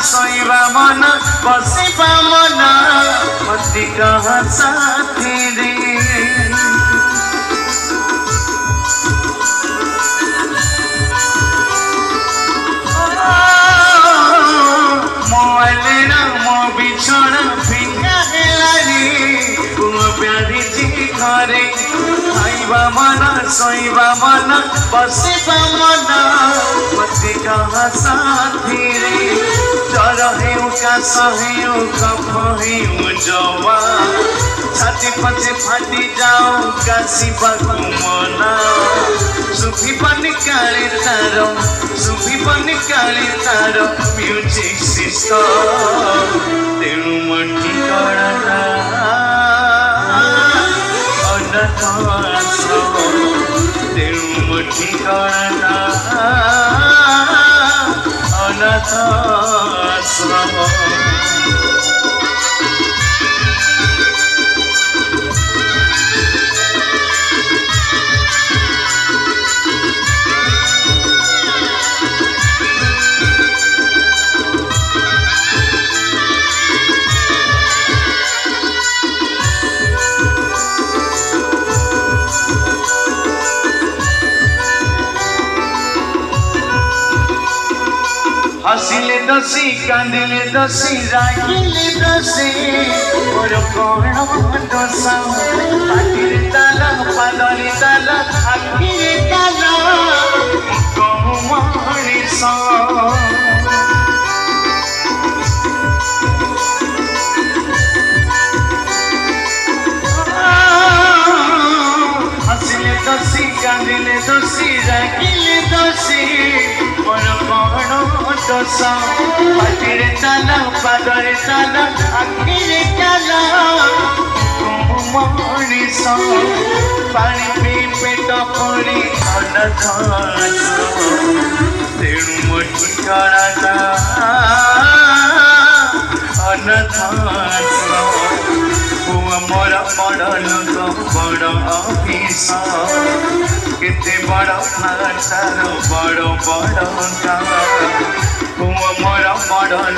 सोइबा मन बसिबा मन मती कहा साथी रे बिछोड़ा फिंगा हेलारी पुआ प्यारी जी घरे खाइबा मन सोइबा मन बसिबा मन मती कहा साथी रे जर हेउ कास हेउ कफ हेउ जवा छाती पछे फाटी जाओ काशिबा मना सुखी बनी काली तारो सुखी बनी काली तारो म्यूजिक सिस्टम तेणु मठी कड़ा अनाथ आश्रम तेणु मठी कड़ा अनाथ आश्रम हसिले दसी कांदिले दसी रागिले दसी मोर कोण दोष पाटिरे ताला पादले ताला आखिरे ताला कहूँ मनीष हसिले दसी कांदिले दसी रागिले दसी मोर कोण दोष पाटिरे ताला पादरे ताला आखिरे ताला कहूँ मनीष पानी पी पेट पड़ी अनाथ तेणु मठी कड़ा अनाथ पुआ मोर बड़ लोक बड़ अफिस केते बड़ मातार बड़ बड़ पुआ मोर बड़